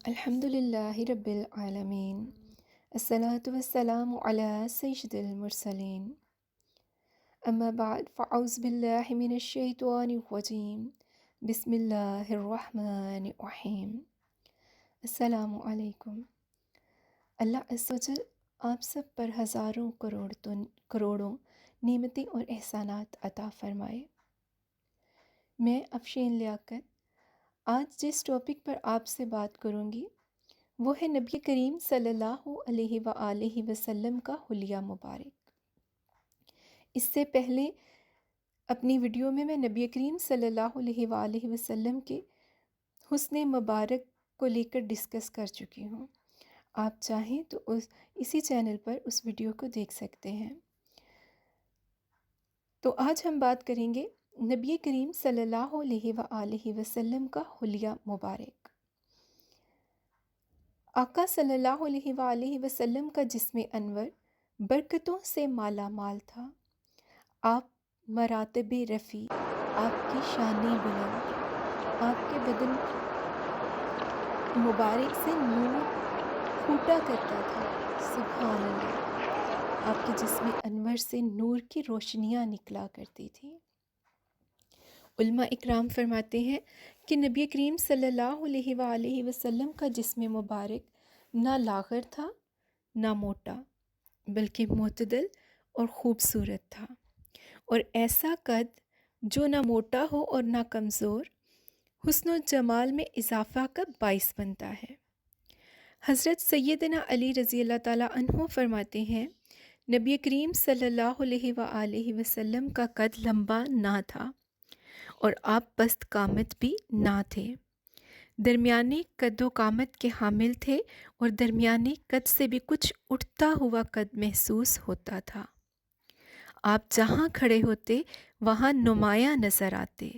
الحمد لله رب العالمين. الصلاة والسلام على سيد المرسلين. أما بعد فأعوذ بالله من الشيطان الرجيم. بسم الله الرحمن الرحیم. السلام علیکم. اللہ عز و جل آپ سب پر ہزاروں کروڑوں نعمتیں اور احسانات عطا فرمائے. میں افشین لیاقت آج جس ٹاپک پر آپ سے بات کروں گی وہ ہے نبی کریم صلی اللہ علیہ وآلہ وسلم کا حلیہ مبارک. اس سے پہلے اپنی ویڈیو میں نبی کریم صلی اللہ علیہ وآلہ وسلم کے حسن مبارک کو لے کر ڈسکس کر چکی ہوں. آپ چاہیں تو اسی چینل پر اس ویڈیو کو دیکھ سکتے ہیں. تو آج ہم بات کریں گے نبی کریم صلی اللہ علیہ وآلہ وسلم کا حلیہ مبارک. آقا صلی اللہ علیہ وآلہ وسلم کا جسم انور برکتوں سے مالا مال تھا. آپ مراتب رفیع، آپ کی شان بلند، آپ کے بدن مبارک سے نور پھوٹا کرتا تھا. سبحان اللہ. آپ کے جسم انور سے نور کی روشنیاں نکلا کرتی تھیں. علماء اکرام فرماتے ہیں کہ نبی کریم صلی اللہ علیہ وآلہ وسلم کا جسم مبارک نہ لاغر تھا نہ موٹا، بلکہ معتدل اور خوبصورت تھا، اور ایسا قد جو نہ موٹا ہو اور نہ کمزور، حسن و جمال میں اضافہ کا باعث بنتا ہے. حضرت سیدنا علی رضی اللہ تعالیٰ عنہ فرماتے ہیں نبی کریم صلی اللہ علیہ وآلہ وسلم کا قد لمبا نہ تھا اور آپ پست قامت بھی نہ تھے، درمیانے قد و قامت کے حامل تھے، اور درمیانے قد سے بھی کچھ اٹھتا ہوا قد محسوس ہوتا تھا. آپ جہاں کھڑے ہوتے وہاں نمایاں نظر آتے،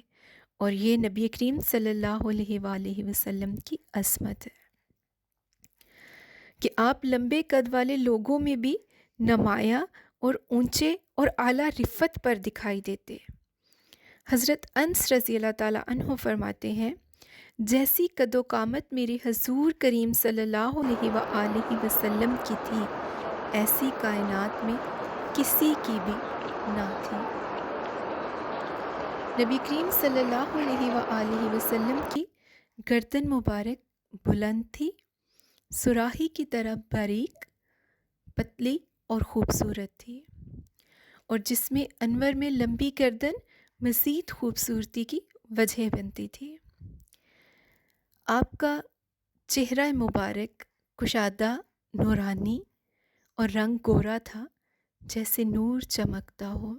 اور یہ نبی کریم صلی اللہ علیہ وآلہ وسلم کی عظمت ہے کہ آپ لمبے قد والے لوگوں میں بھی نمایاں اور اونچے اور اعلیٰ رفت پر دکھائی دیتے. حضرت انس رضی اللہ تعالیٰ عنہ فرماتے ہیں جیسی قد و قامت میرے حضور کریم صلی اللہ علیہ وآلہ وسلم کی تھی ایسی کائنات میں کسی کی بھی نہ تھی. نبی کریم صلی اللہ علیہ وآلہ وسلم کی گردن مبارک بلند تھی، سراہی کی طرح باریک، پتلی اور خوبصورت تھی، اور جسم انور میں لمبی گردن مزید خوبصورتی کی وجہ بنتی تھی. آپ کا چہرہ مبارک کشادہ، نورانی اور رنگ گورا تھا جیسے نور چمکتا ہو.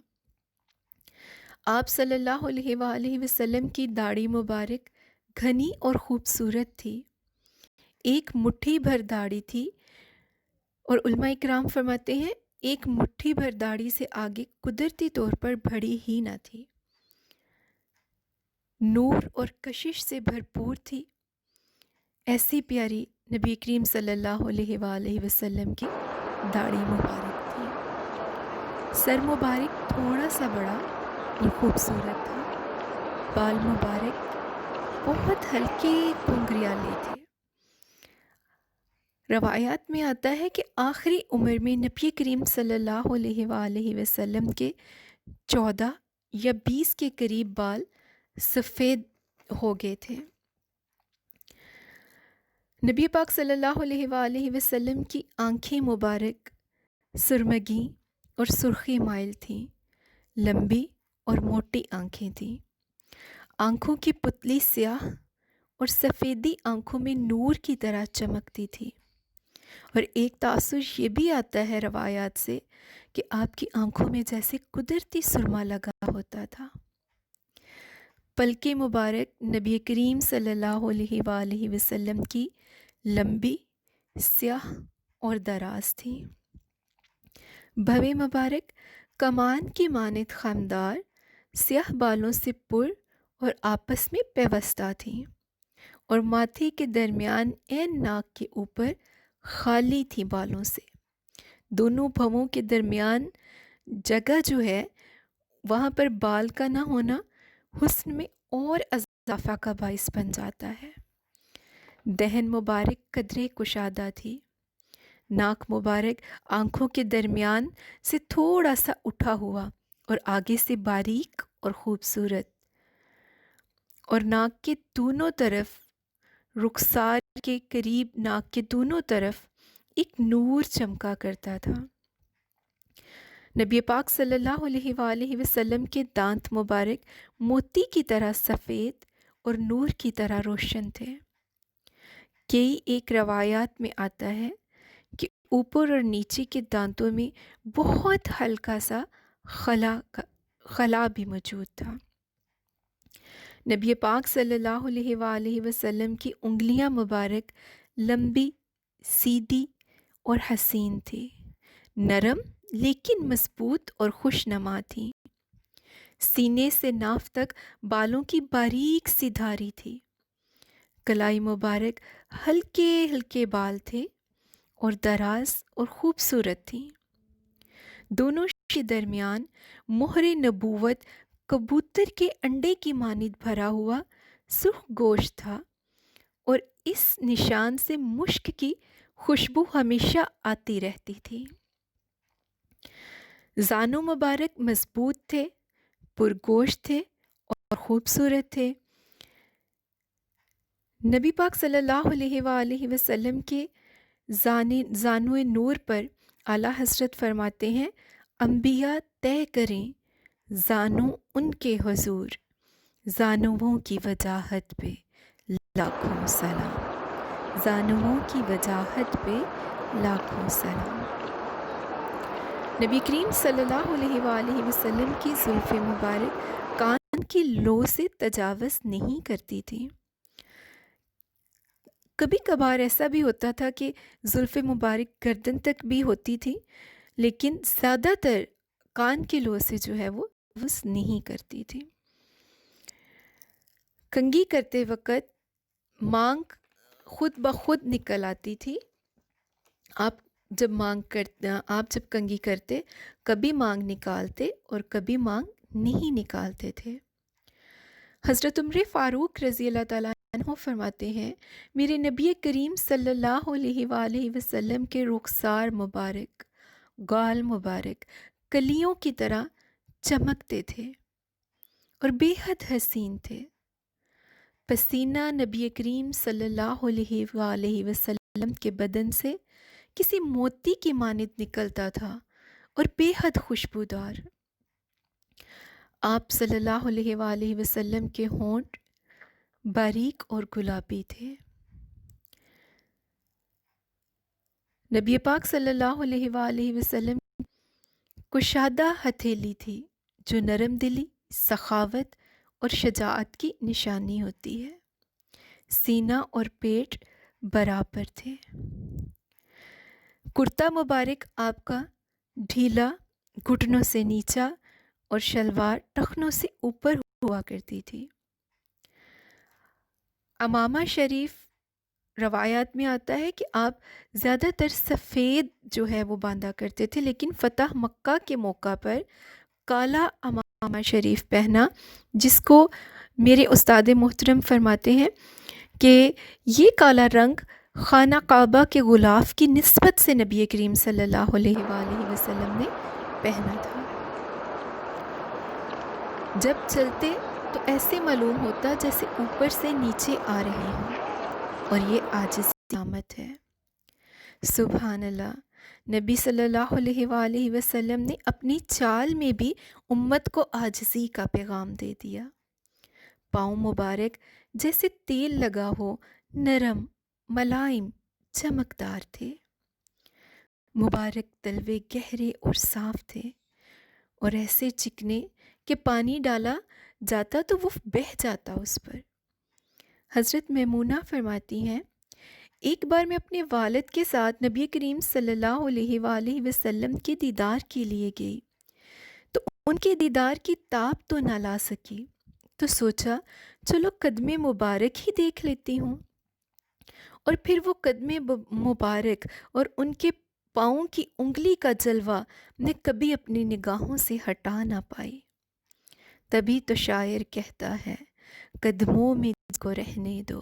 آپ صلی اللہ علیہ وآلہ وسلم کی داڑھی مبارک گھنی اور خوبصورت تھی، ایک مٹھی بھر داڑھی تھی، اور علماء اکرام فرماتے ہیں ایک مٹھی بھر داڑھی سے آگے قدرتی طور پر بڑھی ہی نہ تھی. نور اور کشش سے بھرپور تھی. ایسی پیاری نبی کریم صلی اللہ علیہ وآلہ وسلم کی داڑھی مبارک تھی. سر مبارک تھوڑا سا بڑا اور خوبصورت تھا. بال مبارک بہت ہلکے گھنگریالے تھے. روایات میں آتا ہے کہ آخری عمر میں نبی کریم صلی اللہ علیہ وآلہ وسلم کے 14 یا 20 کے قریب بال سفید ہو گئے تھے. نبی پاک صلی اللہ علیہ وآلہ وسلم کی آنکھیں مبارک سرمگی اور سرخی مائل تھیں، لمبی اور موٹی آنکھیں تھیں. آنکھوں کی پتلی سیاہ اور سفیدی آنکھوں میں نور کی طرح چمکتی تھی، اور ایک تاثر یہ بھی آتا ہے روایات سے کہ آپ کی آنکھوں میں جیسے قدرتی سرما لگا ہوتا تھا. پلکیں مبارک نبی کریم صلی اللہ علیہ وآلہ وسلم کی لمبی، سیاہ اور دراز تھیں. بھویں مبارک کمان کی مانند خمدار سیاہ بالوں سے پر اور آپس میں پیوستہ تھیں، اور ماتھے کے درمیان عین ناک کے اوپر خالی تھی بالوں سے. دونوں بھووں کے درمیان جگہ جو ہے وہاں پر بال کا نہ ہونا حسن میں اور اضافہ کا باعث بن جاتا ہے. دہن مبارک قدرے کشادہ تھی، ناک مبارک آنکھوں کے درمیان سے تھوڑا سا اٹھا ہوا اور آگے سے باریک اور خوبصورت، اور ناک کے دونوں طرف، رخسار کے قریب ناک کے دونوں طرف ایک نور چمکا کرتا تھا۔ نبی پاک صلی اللہ علیہ وآلہ وسلم کے دانت مبارک موتی کی طرح سفید اور نور کی طرح روشن تھے۔ کئی ایک روایات میں آتا ہے کہ اوپر اور نیچے کے دانتوں میں بہت ہلکا سا خلا بھی موجود تھا۔ نبی پاک صلی اللہ علیہ وآلہ وسلم کی انگلیاں مبارک لمبی، سیدھی اور حسین تھی، نرم لیکن مضبوط اور خوش نما تھی۔ سینے سے ناف تک بالوں کی باریک سی دھاری تھی۔ کلائی مبارک ہلکے ہلکے بال تھے اور دراز اور خوبصورت تھی۔ دونوں کے درمیان مہر نبوت کبوتر کے انڈے کی مانند بھرا ہوا سرخ گوشت تھا، اور اس نشان سے مشک کی خوشبو ہمیشہ آتی رہتی تھی۔ زانو مبارک مضبوط تھے، پرگوشت تھے اور خوبصورت تھے۔ نبی پاک صلی اللہ علیہ وآلہ وسلم کے زانوِ نور پر اعلیٰ حضرت فرماتے ہیں، انبیاء طے کریں زانو ان کے حضور، زانووں کی وجاہت پہ لاکھوں سلام، زانووں کی وجاہت پہ لاکھوں سلام۔ نبی کریم صلی اللہ علیہ وآلہ وسلم کی زلف مبارک کان کی لو سے تجاوز نہیں کرتی تھی۔ کبھی کبھار ایسا بھی ہوتا تھا کہ زلف مبارک گردن تک بھی ہوتی تھی، لیکن زیادہ تر کان کی لو سے جو ہے وہ تجاوز نہیں کرتی تھی۔ کنگھی کرتے وقت مانگ خود بخود نکل آتی تھی۔ آپ جب کنگھی کرتے کبھی مانگ نکالتے اور کبھی مانگ نہیں نکالتے تھے۔ حضرت عمر فاروق رضی اللہ تعالیٰ عنہ فرماتے ہیں، میرے نبی کریم صلی اللہ علیہ وآلہ وسلم کے رخسار مبارک، گال مبارک کلیوں کی طرح چمکتے تھے اور بے حد حسین تھے۔ پسینہ نبی کریم صلی اللہ علیہ وآلہ وسلم کے بدن سے کسی موتی کی مانند نکلتا تھا اور بے حد خوشبودار۔ آپ صلی اللہ علیہ وآلہ وسلم کے ہونٹ باریک اور گلابی تھے۔ نبی پاک صلی اللہ علیہ وآلہ وسلم کشادہ ہتھیلی تھی، جو نرم دلی، سخاوت اور شجاعت کی نشانی ہوتی ہے۔ سینہ اور پیٹ برابر تھے۔ کرتا مبارک آپ کا ڈھیلا، گھٹنوں سے نیچا، اور شلوار ٹخنوں سے اوپر ہوا کرتی تھی۔ امامہ شریف روایات میں آتا ہے کہ آپ زیادہ تر سفید جو ہے وہ باندھا کرتے تھے، لیکن فتح مکہ کے موقع پر کالا امامہ شریف پہنا، جس کو میرے استاد محترم فرماتے ہیں کہ یہ کالا رنگ خانہ کعبہ کے غلاف کی نسبت سے نبی کریم صلی اللہ علیہ وآلہ وسلم نے پہنا تھا۔ جب چلتے تو ایسے معلوم ہوتا جیسے اوپر سے نیچے آ رہے ہوں، اور یہ عاجز علامت ہے۔ سبحان اللہ، نبی صلی اللہ علیہ وآلہ وسلم نے اپنی چال میں بھی امت کو عاجزی کا پیغام دے دیا۔ پاؤں مبارک جیسے تیل لگا ہو، نرم، ملائم، چمکدار تھے۔ مبارک تلوے گہرے اور صاف تھے اور ایسے چکنے کہ پانی ڈالا جاتا تو وہ بہہ جاتا اس پر۔ حضرت میمونہ فرماتی ہیں، ایک بار میں اپنے والد کے ساتھ نبی کریم صلی اللہ علیہ وآلہ وسلم کے دیدار کے لیے گئی تو ان کے دیدار کی تاب تو نہ لا سکی، تو سوچا چلو قدم مبارک ہی دیکھ لیتی ہوں، اور پھر وہ قدم مبارک اور ان کے پاؤں کی انگلی کا جلوہ میں کبھی اپنی نگاہوں سے ہٹا نہ پائی۔ تبھی تو شاعر کہتا ہے، قدموں میں جس کو رہنے دو،